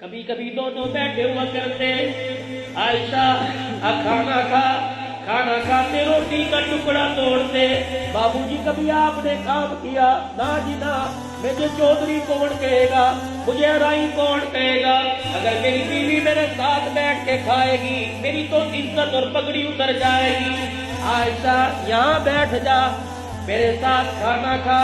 کبھی کبھی دونوں بیٹھے ہوا کرتے، عائشہ کھانا کھاتے روٹی کا ٹکڑا توڑتے، بابو جی کبھی آپ نے کام کیا؟ نا جی نا، مجھے چودھری کون کہے گا، مجھے رائی کون کہے گا؟ اگر میری بیوی میرے ساتھ بیٹھ کے کھائے گی میری تو عزت اور پگڑی اتر جائے گی۔ عائشہ یہاں بیٹھ جا، میرے ساتھ کھانا کھا،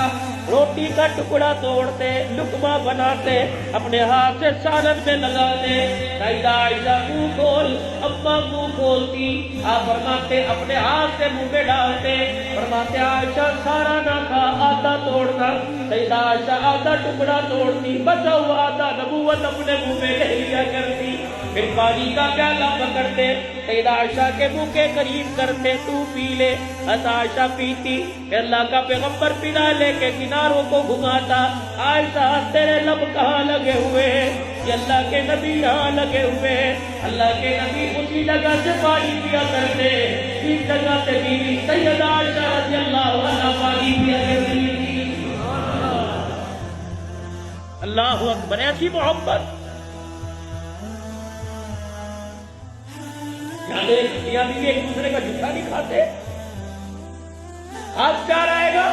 روٹی کا ٹکڑا توڑتے، لقمہ بناتے، اپنے ہاتھ سے سالن میں لگاتے۔ سیدہ عائشہ منہ کھول، اماں منہ کھولتی، آپ فرماتے اپنے ہاتھ سے منہ میں ڈالتے، فرماتے عائشہ سارا نہ کھا، آدھا توڑنا۔ سیدہ عائشہ آدھا ٹکڑا توڑتی، بچا ہوا آدھا نبوت اپنے منہ میں لے لیا کرتی، پھر پانی کا پیالہ پکڑتے، سیدہ عائشہ کے منہ کے قریب کرتے، تو پی لے۔ عائشہ پیتی، کہ اللہ کا پیغمبر پینا لے کے کناروں کو گھماتا، عائشہ تیرے لب کہاں لگے ہوئے ہیں؟ یہ اللہ کے نبی یہاں لگے ہوئے ہیں۔ اللہ کے نبی اسی جگہ سے پانی پیا کرتے، اس جگہ سے بیوی سیدہ عائشہ رضی اللہ عنہا پانی پیا کرتی تھی۔ اللہ اکبر، ایسی محبت۔ یہاں بھی ایک دوسرے کا جھوٹا نہیں کھاتے۔ آپ کیا رہے گا؟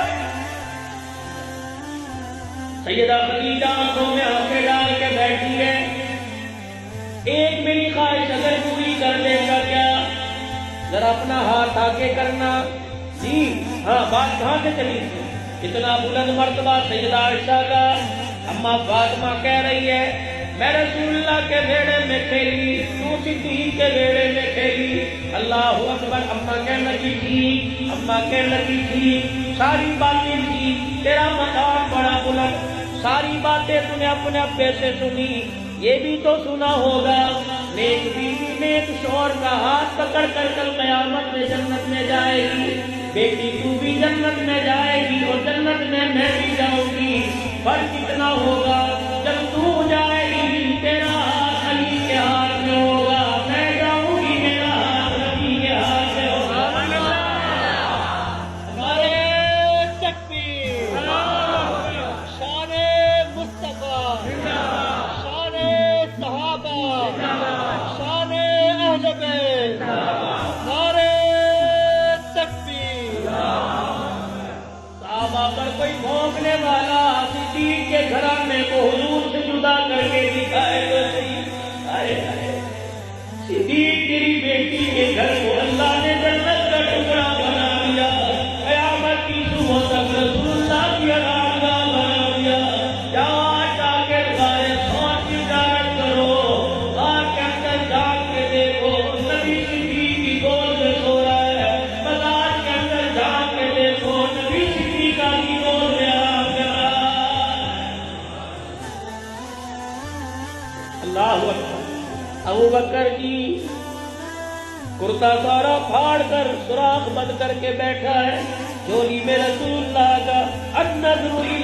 سیدہ خدیجہ آنکھوں میں آنکھیں ڈال کے بیٹھی ہے، ایک میری خواہش اگر پوری کر دے گا کیا؟ ذرا اپنا ہاتھ آگے کرنا۔ جی ہاں، بات کہاں سے چلی؟ اتنا بلند مرتبہ سیدہ عائشہ کا۔ اما فاطمہ کہہ رہی ہے میں رسول اللہ کے بیڑے میں کھیلی، تو صدیق کے بیڑے میں کھیلی۔ اللہ اکبر۔ اما کہنے لگی تھی، اما کہنے لگی تھی ساری باتیں تھی، تیرا مقام بڑا بلند، ساری باتیں تو نے اپنے ابے سے سنی، یہ بھی تو سنا ہوگا نیک بیوی نیک شوہر کا ہاتھ پکڑ کر کل قیامت میں جنت میں جائے گی، بیٹی تو بھی جنت میں جائے گی اور جنت میں بھی جاؤں گی۔ فرق کتنا ہوگا جب تو جائے گی تیرا ہاتھ علی کے ہاتھ میں ہوگا، میں جاؤں گی میرا ہاتھ نبی کے ہاتھ میں ہوگا۔ ہمارے تکبیر، شان مصطفیٰ، شان صحابہ، شان اہل بیت، ہمارے تکبیر۔ صحابہ پر کوئی بھونکنے والا صدیق کے گھرانے کو حضور سے جدا کر کے دکھائے تو صحیح۔ صدیق تیری بیٹی کے گھر کو اللہ نے جنت کا ٹکڑا بنا دیا، قیامت کی صبح تک رسول اللہ کی آرامگاہ بنا دیا۔ جہاں جا کے سارے سوچ کی جانچ کرو، آنکھ کے اندر جھانک کے دیکھو نبی صدیق کی گود میں سو رہا ہے، بازار کے اندر جھانک کے دیکھو نبی صدیق کی گود میں آرام کر رہا ہے۔ اللہ اکبر۔ ابو بکر جی کرتا سارا پھاڑ کر سوراخ بند کر کے بیٹھا ہے، جولی میں رسول اللہ کا النظر الی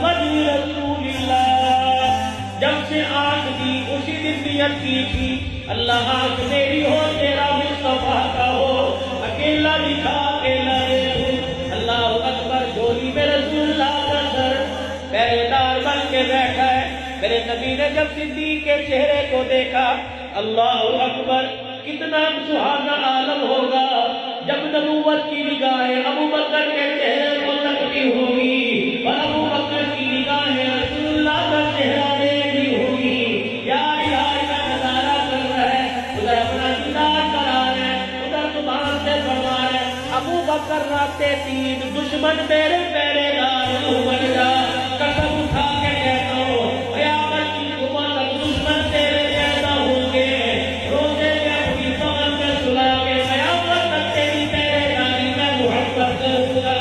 وجہ رسول اللہ۔ جب سے آنکھ دی اسی دن نیت کی تھی اللہ آنکھ میری ہو تیرا مصطفیٰ کا ہو، اکیلا دکھا اکیلا دیکھوں۔ اللہ اکبر۔ جولی میں رسول اللہ کا سر پہرے دار بن کے بیٹھا ہے۔ میرے نبی نے جب صدیق کے چہرے کو دیکھا، اللہ اکبر، کتنا سہانا عالم ہوگا جب نبوت کی نگاہیں ابو بکر کے چہرے کو تکتی ہوگی اور ابو بکر کی نگاہیں رسول اللہ کا چہرہ دیکھ رہی ہوگی۔ یا الہی کا نظارہ کر رہا ہے، ادھر اپنا دیدار کرا رہا ہے، ادھر زبان سے فرما رہا ہے ابو بکر راتے تین دشمن میرے پہرے دار تو بن جا، قسم اٹھا کے کہتا ہوں قیامت کی صبح تک دشمن تیرے پیدا ہوں گے، روزے میں اپنی بغل میں سلا کے قیامت تک تیری پہرے داری میں محبت کروں گا۔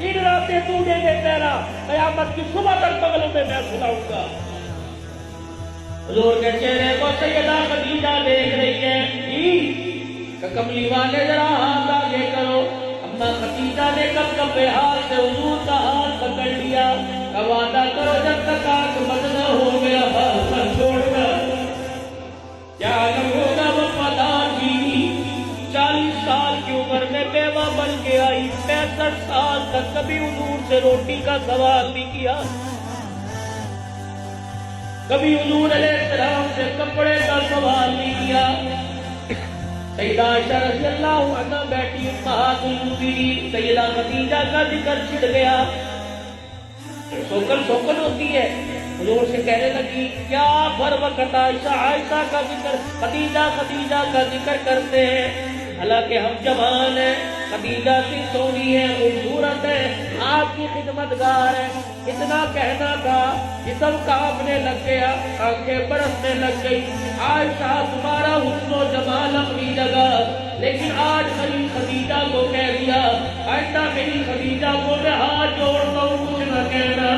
ان راتیں تو دے دے تیرا، قیامت کی صبح تک بغلوں میں سلاؤں گا۔ حضور کے چہرے کو سیدہ خدیجہ دیکھ رہی ہے، کہ کملی والے ذرا ہاتھ آگے کرو۔ اما خدیجہ نے کب کب ہاتھ سے حضور کا ہاتھ پکڑ لیا، کہ وعدہ کرو جب تک آنکھ بند نہ ہو میرا ہاتھ نہ چھوڑنا۔ کیا عالم ہوگا وفادار بیوی، 40 سال کی عمر میں بیوہ بن کے آئی، 65 سال تک کبھی حضور سے روٹی کا سوال نہیں کیا۔ کبھی حضور علیہ السلام سے کپڑے کا سوال نہیں کیا. سیدہ عائشہ رضی اللہ عنہ بیٹھی امہات المؤمنین سیدہ خدیجہ کا ذکر چھڑ گیا. سوکل ہوتی ہے. حضور سے کہنے لگی کیا بر وقت عائشہ کا ذکر خدیجہ کا ذکر کرتے ہیں؟ حالانکہ ہم جوان ہیں، خدیجہ سی سونی ہے، خوبصورت ہے، آپ کی خدمت گار ہے. اتنا کہنا تھا کہ سب کانپنے لگ گیا، آنکھیں برسنے لگ گئی. عائشہ تمہارا حسن و جمال اپنی جگہ، لیکن آج میری خدیجہ کو کہہ دیا، آئندہ میری خدیجہ کو میں ہاتھ جوڑتا ہوں کچھ نہ کہنا.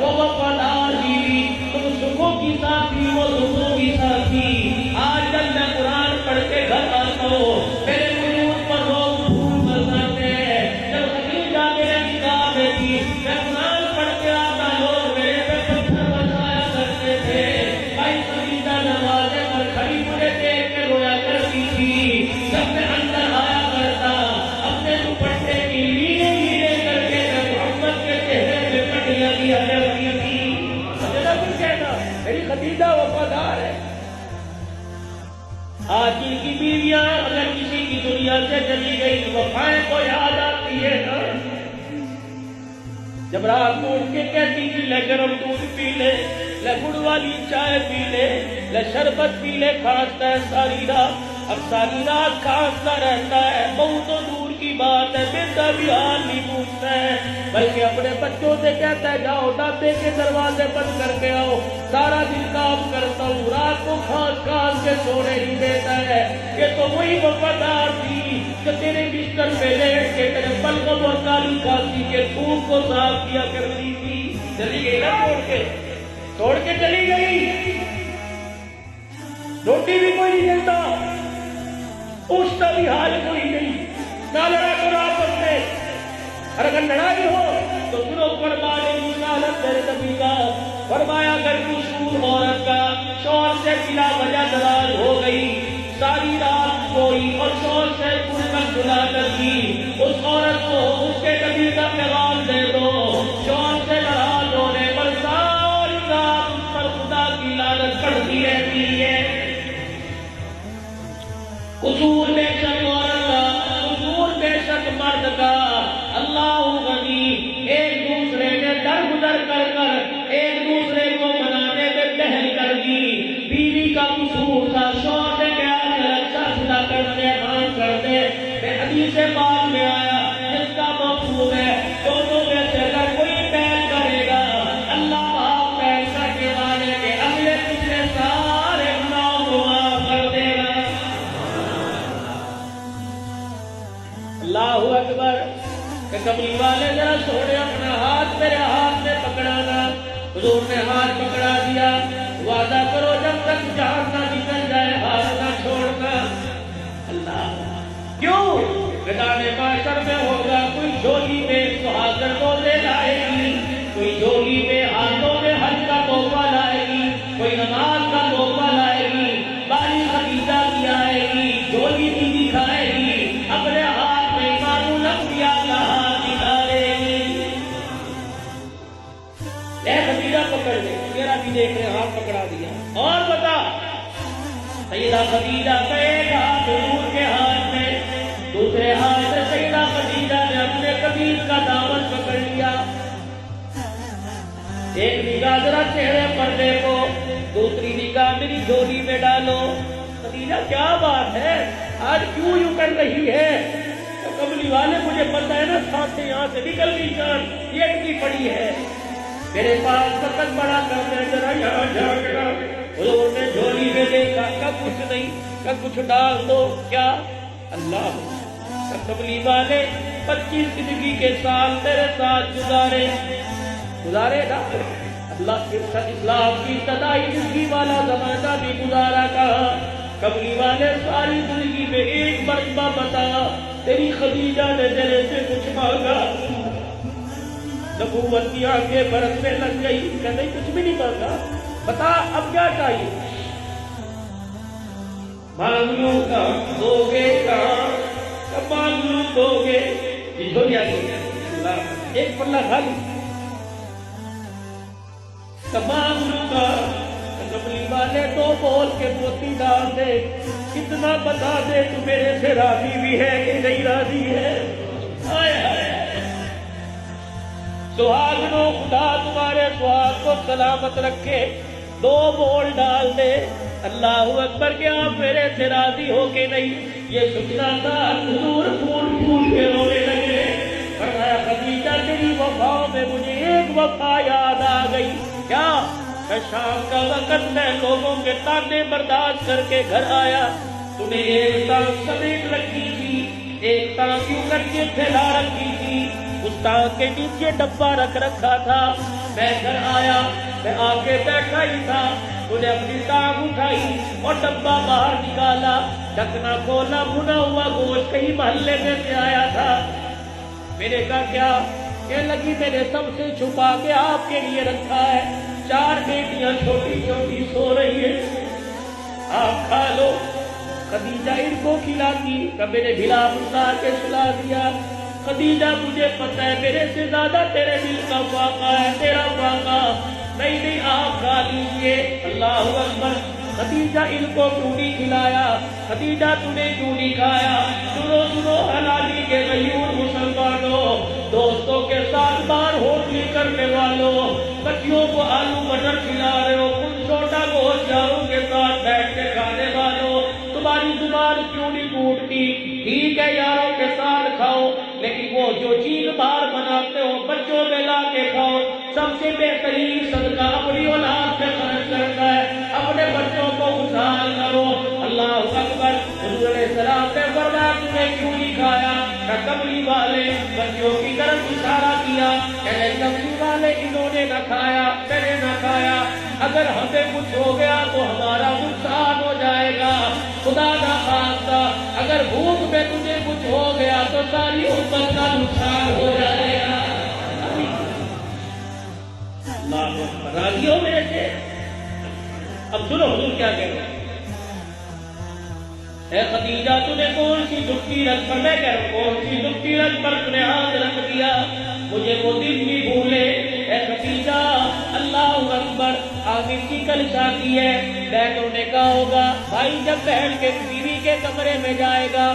وہ وفادار بیوی، تم سکھوں کی ساتھی، وہ دکھوں کی ساتھی. آج جب میں قرآن پڑھ کے گھر آتا ہوں میرے قلوب پر روز پھول برساتے ہیں. جب خدیجہ میرے نکاح میں تھی میں قرآن پڑھ کے آتا ہوں میرے پہ پتھر برسایا کرتے تھے. بھائی خدیجہ دروازے پر کھڑی مجھے دیکھ کے رویا کرتی تھی. جب میں اندر آیا کرتا اپنے دوپٹے کی لینے لینے کر کے میں محمد کے چہرے پہ پٹیاں دیا کرتی تھی. میرا کچھ کہنا میری خدیجہ وفادار ہے. آج کی بیویاں اگر کسی کی دنیا سے چلی گئی وفائیں کو یاد آتی ہے نا. جب رات کو اٹھ کے کہتی تھی لے گرم دودھ پی لے، لے گڑ والی چائے پی لے، لے شربت پی لے، کھانستا ہے ساری رات. اب ساری رات کھانستا رہتا ہے. بہت تو دور کی بات ہے، بیٹا بھی حال نہیں پوچھتا ہے، بلکہ اپنے بچوں سے کہتا ہے جاؤ دادے کے دروازے بند کر کے آؤ. سارا دن کام کرتا ہوں، رات کو کھانس کے سونے نہیں دیتا ہے. یہ تو وہی وفادار تھی جو تیرے بستر پہ لیٹ کے تیرے بلغم اور کالی کھانسی کے تھوک کو صاف کیا کرتی تھی. چلی گئی نا چھوڑ کے چلی گئی. روٹی بھی کوئی نہیں دیتا، اس کا بھی حال کوئی نہیں. نہ لڑا کرو آپس میں، اور اگر لڑائی ہو تو سنو فرمانے کی حالت میرے نبی کا فرمایا اگر قصور عورت کا شوہر سے بلا وجہ ناراض ہو گئی، ساری رات سوئی اور شوہر سے فرقت سنا کر دی، اس عورت کو اس کے نبی کا پیغام دے دو. شوہر سے ناراض ہونے پر ساری رات اس پر خدا کی لعنت پڑتی رہتی ہے. قصور بے شک عورت کا، قصور بے شک مرد کا. اللہ غنی، ایک دوسرے نے درگزر کر ایک دوسرے کو منانے میں پہل کر دی. بیوی کا قصور تھا، شوہر نے کہا کہ اچھا خدا کر دے، مان کر دے. حدیث پاک میں آیا جس کا مفہوم ہے دونوں میں سے اگر کوئی پہل کرے گا اللہ آپ پہل کر کے والے کے اگلے پچھلے سارے گناہوں کو معاف کر دے گا. اللہ اکبر. کہ کملی والے ذرا سونے اپنا ہاتھ میرے ہاتھ میں پکڑانا. حضور نے ہاتھ پکڑا دیا. وعدہ کرو جب تک جان نہ نکل جائے ہاتھ نہ چھوڑنا. اللہ کیوں؟ میدان محشر میں ہوگا کوئی جھولی میں سہاگر روزے لائے گی، کوئی جھولی میں ہاتھوں میں حج کا تحفہ لائے گی، کوئی نماز کا تحفہ لائے گی، باری خدیجہ کی آئے گی، جھولی بھی دکھائے گی، اپنے ہاتھ میں امام الانبیاء کا ہاتھ دکھائے گی. اے خدیجہ پکڑ لے، میرا بھی دیکھ رہے ہاتھ پکڑا دیا. اور بتا سیدہ خدیجہ کا ایک ہاتھ حضور کے ہاتھ میں، دوسرے ہاتھ سے سیدہ خدیجہ نے اپنے قمیص کا دامن پکڑ لیا. ایک نگاہ ذرا چہرے پر دیکھو، دوسری نگاہ میری جھولی میں ڈالو. خدیجہ کیا بات ہے، آج کیوں یوں کر رہی ہے؟ تو کملی والے مجھے پتہ ہے نا ساتھ سے یہاں سے نکل گئی جان، یہ اتنی پڑی ہے میرے پاس وقت بڑا کرتے ذرا یہاں جھانکنا. حضور نے جھولی میں دیکھا کہ کچھ نہیں، کہ کچھ ڈال دو. کیا اللہ کملی والے 25 زندگی کے سال تیرے ساتھ گزارے نا. اللہ کے اسلام کی ابتدائی زندگی والا زمانہ بھی گزارا کہا. کملی والے ساری زندگی میں ایک مرتبہ بتا تیری خدیجہ نے تیرے سے کچھ مانگا؟ نبوت کی آنکھیں برسنے لگ گئی کہ نہیں کچھ بھی نہیں مانگا. بتا اب کیا چاہیے؟ مانگ لوں گا دو گے کہاں، کب مانگ لوں دو گے. ایک پلہ خالی. کب مانگ لوں گا والے دو بول کے موتی ڈال دے، اتنا بتا دے تو میرے سے راضی بھی ہے کہ نہیں راضی ہے؟ آئے آئے سہاگنوں، خدا تمہارے سہاگ کو سلامت رکھے، دو بول ڈال دے۔ اللہ اکبر، کہ آپ میرے سے راضی ہو کے نہیں؟ یہ سننا تھا، حضور پھول پھول کے رونے لگے۔ فرمایا خدیجہ تیری وفاؤں میں مجھے ایک وفا یاد آ گئی۔ کیا؟ کہ شام کا وقت میں لوگوں کے تانے برداشت کر کے گھر آیا، تو نے ایک ٹانگ سمیٹ رکھی تھی، ایک ٹانگ یوں کر کے پھیلا رکھی تھی، اس ٹانگ کے نیچے ڈبہ رکھ رکھا تھا۔ میں گھر آیا، میں آ کے بیٹھا ہی تھا، انہیں اپنی ٹانگ اٹھائی اور ڈبہ باہر نکالا، ڈھکنا کھولا، بھنا ہوا گوشت کہیں محلے میں سے آیا تھا۔ میں نے کہا کیا؟ کہنے لگی میں نے سب سے چھپا کے آپ کے لیے رکھا ہے، 4 بیٹیاں چھوٹی چھوٹی سو رہی ہیں، آپ کھا لو۔ خدیجہ ان کو کھلاتی، کبھی نے بھلا بتا کے سلا دیا۔ خدیجہ مجھے پتہ ہے میرے سے زیادہ تیرے دل کا فاقہ ہے، تیرا فاقہ نہیں، نہیں آپ کھا لیجیے۔ اللہ اکبر۔ خدیجہ ان کو کیوں نہیں کھلایا؟ خدیجہ تمہیں کیوں نہیں کھایا؟ سنو سنو حلالی کے غیور مسلمانوں، دوستوں کے ساتھ بار ہوٹلی کرنے والوں، بچیوں کو آلو مٹر کھلا رہے ہو، کچھ چھوٹا گوشت یاروں کے ساتھ بیٹھ کے کھانے والوں، تمہاری زبان کیوں نہیں ٹوٹتی؟ ٹھیک ہے یاروں کے ساتھ کھاؤ، لیکن وہ جو چیز باہر بناتے ہو بچوں میں لا کے کھاؤ۔ سب سے بہترین صدقہ اپنی اولاد پہ خرچ کرتا ہے، اپنے بچوں کو خوشحال کرو۔ اللہ اکبر۔ حضور علیہ السلام نے فرمایا تمہیں کیوں نہیں کھایا؟ کہ کملی والے بچوں کی طرف اشارہ کیا، کہ کملی والے انہوں نے نہ کھایا، میں نے نہ کھایا، اگر ہمیں کچھ ہو گیا تو ہمارا نقصان ہو جائے گا، خدا نہ خواستہ اگر بھوک میں تجھے کچھ ہو گیا تو ساری امت کا نقصان ہو جائے گا۔ راضی ہو میرے سے؟ اب سنو حضور کیا کہہ رہے ہیں۔ اے خدیجہ تمہیں کون سی دکھی رکھ پر، میں کہہ رہا ہوں کون سی دکھی رکھ پر تمہیں ہاتھ رکھ دیا، مجھے وہ دن بھی بھولے۔ اے خدیجہ اللہ اکبر، عامر کی کل شادی ہے، بہنوں نے کہا ہوگا بھائی جب بہن کے بیوی کے کمرے میں جائے گا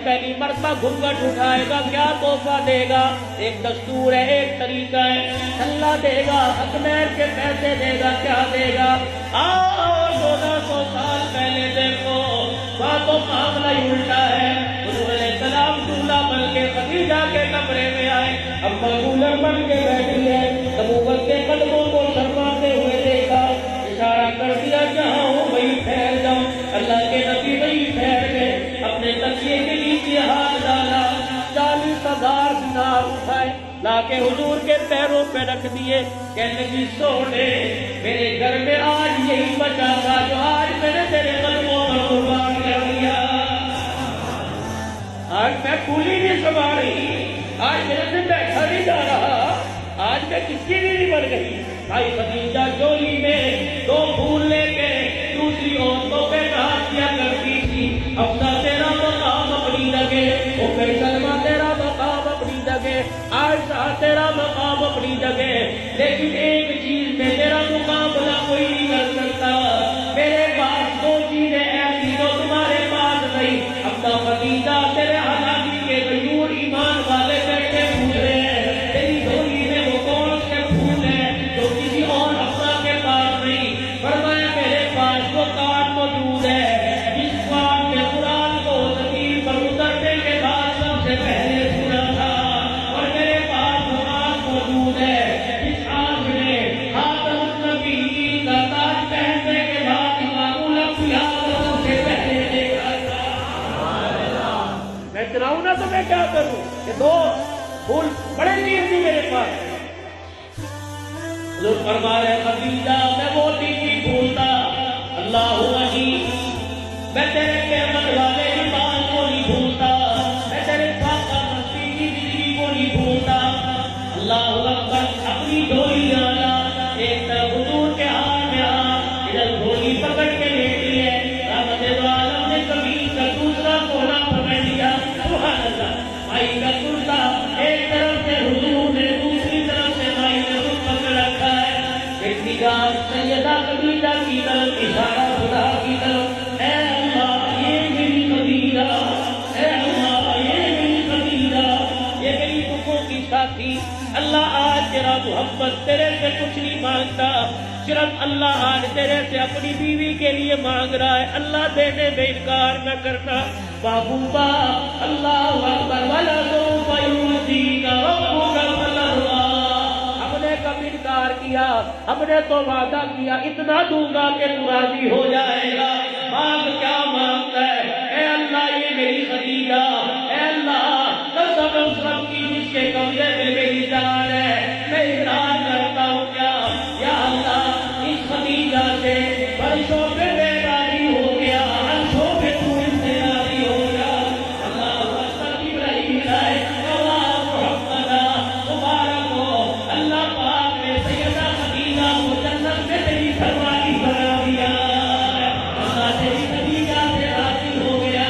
پہلی مرتبہ گھونگھٹ اٹھائے گا، کیا تحفہ دے گا؟ ایک دستور ہے، ایک طریقہ ہے، اللہ دے گا، حکمیر کے پیسے دے گا، کیا دے گا؟ آؤ 1400 سال پہلے دیکھو، تو معاملہ ہی الٹا ہے۔ حضور علیہ السلام دولہا بن کے خدیجہ کے کمرے میں آئے، اب دولہا بن کے بیٹھی ہے، نبوت کے قدموں کو شرماتے ہوئے دیکھا، اشارہ کر دیا جہاں ہوں وہیں ٹھہر جاؤ۔ اللہ کے نبی وہیں ٹھہر گئے، اپنے تکیے کے نیچے ہاتھ ڈالا، 40,000 دینار اٹھائے لا کے حضور کے پیروں پہ رکھ دیے، کہنے لگی سونے میرے گھر میں آج یہی بچا تھا جو آج میں نے تیرے قدموں پر قربان کر دیا۔ آج میں پھولی نہیں سما رہی، آج میرے سے بیٹھا نہیں جا رہا، آج میں کس کی بیوی بن گئی؟ بھائی خدیجہ جولی میں 2 پھول لے کے دوسری عورتوں پہ ہاتھ کیا کرتی تھی، افسا تیرا مقام اپنی جگہ، ام سلمہ تیرا مقام اپنی جگہ، عائشہ تیرا مقام اپنی جگہ، لیکن ایک چیز میں تیرا مقابلہ کوئی نہیں کر سکتا، میرے پاس 2 چیزیں ایسی جو تمہارے پاس نہیں۔ اپنا خدیجہ تیرے حلالی کے غیور ایمان والے بیٹھے پوچھ رہے ہیں تیری جھولی میں وہ کون سے پھول ہیں جو کسی اور افسا کے پاس نہیں؟ فرمایا میرے پاس وہ کارڈ موجود ہے جس کارڈ میں قرآن کو زمین پر اترنے کے بعد سب سے پہلے سنا تھا، اور میرے پاس وہ آنکھ موجود ہے جس آنکھ نے خاتم النبیین کا تاج پہننے کے بعد امام الانبیاء کو سب سے پہلے دیکھا تھا۔ میں چلاؤں نا تو میں کیا کروں؟ یہ 2 پھول بڑے قیمتی میرے پاس۔ حضور فرما رہے خدیجہ میں وہ دن نہیں بھولتا، اللہ عزیز میں تیرے قیامت والے ایمان کو نہیں بھولتا، میں تیرے پاک مستی کی زندگی کو نہیں بھولتا۔ اللہ اکبر۔ اپنی ڈھولی آنا، ایک طرف حضور کے ہاتھ میں ادھر ڈھولی پکڑ کے لیٹی ہے، رحمت دو عالم نے زمین کا دوسرا کونا پکڑ لیا، سبحان اللہ، مائی کا کرتا ایک طرف سے حضور نے، دوسری طرف سے مائی نے خود پکڑ رکھا ہے۔ ایک نگاہ سیدہ کبھی خدیجہ کی طرف اشارہ خدا کی طرف، اے اللہ یہ میری خدیجہ، اے اللہ یہ میری خدیجہ، یہ میری دکھوں کی ساتھی، اللہ آج تیرا محمد تیرے سے کچھ نہیں مانگتا، صرف اللہ آج تیرے سے اپنی بیوی کے لیے مانگ رہا ہے، اللہ دینے میں انکار نہ کرنا محبوبہ۔ اللہ اکبر وَلَسَوْفَ يُعْطِيكَ رَبُّكَ فَتَرْضَىٰ۔ ہم نے کب انکار کیا؟ ہم نے تو وعدہ کیا اتنا دوں گا کہ تو راضی ہو جائے گا۔ مانگ کیا مانگتا ہے؟ اے اللہ یہ میری خدیجہ، اے اللہ قسم اس رب کی جس کے قبضے میں میری جان ہے، میں اقرار کرتا ہوں کیا یا اللہ اس خدیجہ سے فرشوں پہ میں راضی ہو گیا، عرشوں پہ تو اس سے راضی ہو گیا۔ اللہ اکبر ابراہیم لائے اللہ محمد مبارک ہو، اللہ پاک نے سیدہ خدیجہ کو جنت میں تیری سرمایہ بنا دیا، اللہ تیری خدیجہ سے راضی ہو گیا۔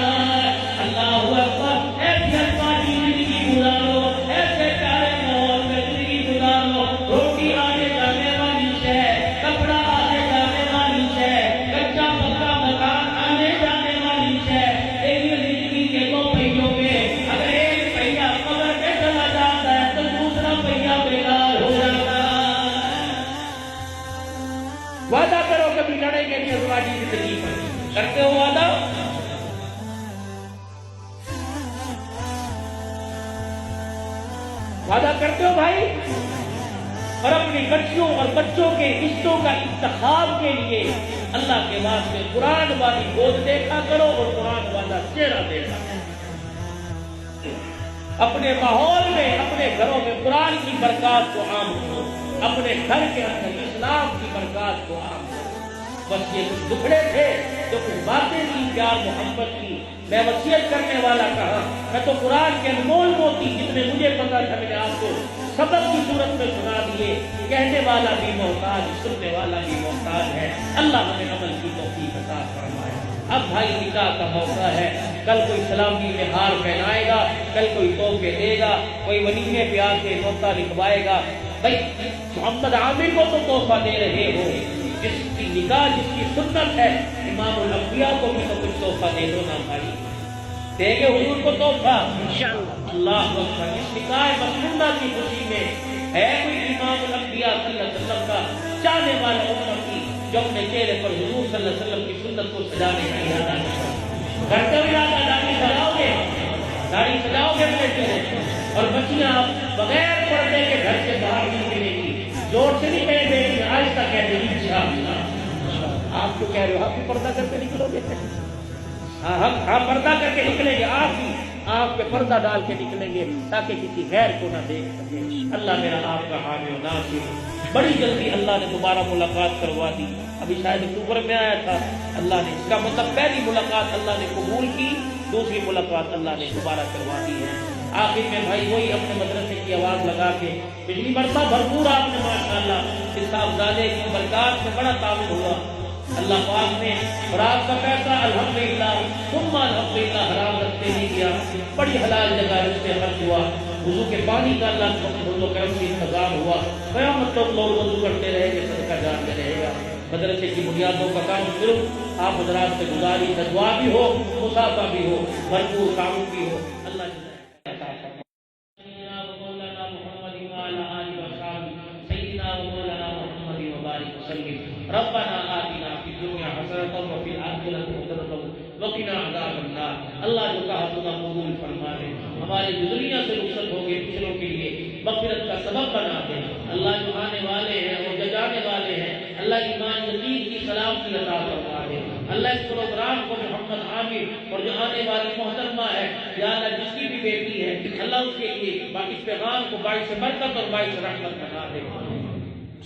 اللہ اکبر ایسی ازواجی زندگی گزارو، ایسے پیارے ماحول میں زندگی گزارو، روٹی آنے جانے والی شے، کپڑا آنے جانے والی شے، کچا پکا مکان آنے جانے والی شے، تیری زندگی کے دو پہیوں میں اگر ایک پہیا قبر میں چلا جاتا ہے تو دوسرا پہیا بیکار ہو جاتا ہے۔ وعدہ کرو کبھی لڑیں گے نہیں ازواجی زندگی پر، کرتے ہو وعدہ؟ وعدہ کرتے ہو بھائی؟ اور اپنی بچیوں اور بچوں کے رشتوں کا انتخاب کے لیے اللہ کے واسطے قرآن والی گود دیکھا کرو اور قرآن والا چہرہ دیکھا کرو۔ اپنے ماحول میں اپنے گھروں میں قرآن کی برکات کو عام کرو، اپنے گھر کے اندر اسلام کی برکات کو عام کرو۔ بس یہ کچھ ٹکڑے تھے جو کچھ باتیں تھی پیار محبت کی، میں وصیت کرنے والا کہا، میں تو قرآن کے انمول موتی جتنے مجھے پتا تھا میں نے آپ کو سبق کی صورت میں سنا دیے۔ کہنے والا بھی محتاج، سننے والا بھی محتاج ہے، اللہ ہمیں عمل کی توفیق عطا فرمائے۔ اب بھائی نکاح کا موقع ہے، کل کوئی سلامی میں ہار پہنائے گا، کل کوئی تحفے دے گا، کوئی ولیمے پہ آ کے نوتا لکھوائے گا۔ بھائی محمد عامر کو تو تحفہ دے رہے ہو، جس کی نکاح جس کی سنت ہے امام الانبیاء کو بھی تو کچھ تحفہ دے دو نا بھائی، دیں گے حضور کو تحفہ انشاءاللہ۔ اللہ اکبر، اس نکاح مسنونہ کی خوشی میں ہے کوئی امام الانبیاء صلی اللہ علیہ وسلم کا چاہنے والا امت کی جو اپنے چہرے پر حضور صلی اللہ علیہ وسلم کی سنت کو سجانے کا ارادہ کرتا؟ گھر کا ارادہ داڑھی سجاؤ گے، داڑھی سجاؤ گے اپنے چہرے، اور بچیاں بغیر پردے کے گھر سے باہر نہیں نکلیں گی، زور سے نہیں کہہ دیں گے، آہستہ کہہ دیں گے انشاءاللہ۔ آپ کو کہہ رہے ہو آپ بھی پردہ کر کے نکلو گے؟ ہم پردہ کر کے نکلیں گے، آپ بھی آپ پہ پردہ ڈال کے نکلیں گے تاکہ کسی غیر کو نہ دیکھ سکے۔ اللہ میرا آپ کا حامی و ناصر۔ بڑی جلدی اللہ نے دوبارہ ملاقات کروا دی، ابھی شاید اکتوبر میں آیا تھا، اللہ نے اس کا مطلب پہلی ملاقات اللہ نے قبول کی، دوسری ملاقات اللہ نے دوبارہ کروا دی ہے۔ آخر میں بھائی وہی اپنے مدرسے کی آواز لگا کے پچھلی مرتبہ بھرپور آپ نے ماشاءاللہ اس صاحبزادے کی برکات سے بڑا تعاون ہوا، اللہ پاک نے اور آپ کا پیسہ الحمدللہ ثم الحمدللہ حرام رکھتے نہیں کیا، بڑی حلال جگہ رشتے خرچ ہوا، وضو کے پانی کا اللہ کے فضل و کرم سے انتظام ہوا، قیامت تک لوگ وضو کرتے رہے گے، صدقہ جارتے رہے گا۔ مدرسے کی بنیادوں کا کام صرف آپ حضرات سے گزاری دعا بھی ہو، مصافحہ بھی ہو، بھرپور کام بھی ہو، اللہ عطا فرمائے۔ سیدنا و مولانا محمد وعلی آلہ وصحبہ سیدنا و مولانا محمد وبارک وسلم۔ ربنا آتنا فی الدنیا حسنۃ وفی الآخرۃ حسنۃ وقنا عذاب النار۔ اللہ جو کہا تم قبول فرما دے، ہمارے جو دنیا سے رخصت ہو گئے پچھلوں کے لیے مغفرت کا سبب بنا دے۔ اللہ جو آنے والے ہیں اور جو جانے والے ہیں اللہ ایمان یقین کی سلامتی عطا فرما دے۔ اللہ اس پروگرام کو محمد عامر اور جو آنے والی محترمہ ہے یا اللہ جس کی بھی بیٹی ہے اللہ اس کے لیے اس پیغام کو باعث برکت اور باعث رحمت بنا دے۔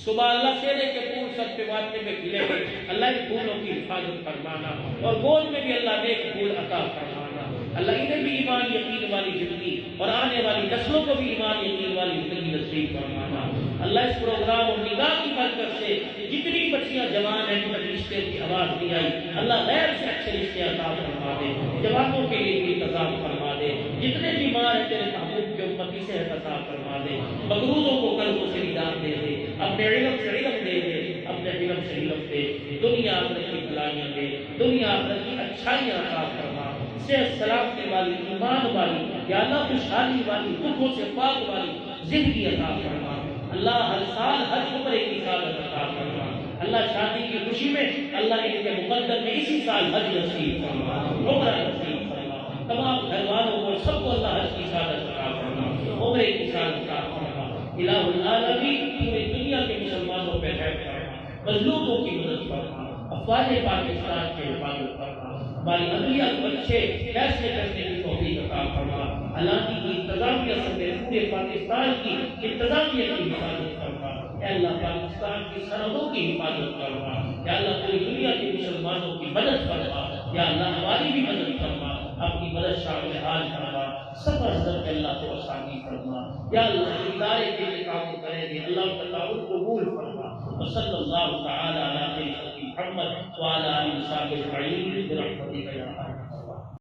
صبح اللہ چہرے کے پھول سب پہ واقعے میں کھلے گئے، اللہ ان پھولوں کی حفاظت فرمانا اور گود میں بھی اللہ نیک پھول عطا فرمانا۔ اللہ انہیں بھی ایمان یقین والی زندگی اور آنے والی نسلوں کو بھی ایمان یقین والی زندگی نصیب فرمانا۔ اللہ اس پروگرام اور نگاہ کی برکت سے جتنی بچیاں جوان ہیں جن رشتے کی آواز نہیں آئی اللہ غیر سے اچھے رشتے عطا فرما دے، جوانوں کے لیے بھی انتظام فرما دے، جتنے بیمار ہیں تیرے محبوب کے امتی سے عطا فرما دے، مقروضوں کو قرضوں سے نجات دے دے، اپنے علم سے علم دے دے، اپنے علم شریف دے، دنیا آخرت کی بھلائیاں دے، دنیا آخرت کی اچھائیاں عطا فرما، صحت سلامتی والی، ایمان والی، یا اللہ خوشحالی والی، دکھوں سے پاک والی زندگی عطا فرما۔ اللہ ہر سال ہر عمرے کی سعادت عطا فرما۔ اللہ شادی کی خوشی میں اللہ ان کے مقدر میں اسی سال حج نصیب فرما، عمرہ نصیب فرما، تمام گھر والوں کو سب کو اللہ حج کی سعادت عطا فرما، عمرے کی سعادت عطا فرما۔ الہ العالمین پوری دنیا کے مسلمانوں پہ خیر فرما، مظلوموں کی مدد فرما، افواج پاکستان کے حفاظت فرما، ہماری عدلیہ کو اچھے فیصلے کرنے کی توفیق عطا فرما، علامتی کی انتظامیہ سمیت پورے پاکستان کی انتظامیہ کی حفاظت فرما، اے اللہ پاکستان کی سرحدوں کی حفاظت فرما، یا اللہ پوری دنیا کے مسلمانوں کی مدد فرما، یا اللہ ہماری بھی مدد فرما، اپنی مدد شامل حال فرما، سفر حضرت اللہ کو آسانی فرما، یا اللہ ادارے کے لیے کام کریں گے اللہ کا تعاون قبول فرما، وصلی اللہ تعالی علی محمد وعلی آلہ وصحبہ اجمعین برحمتک یا ارحم الراحمین۔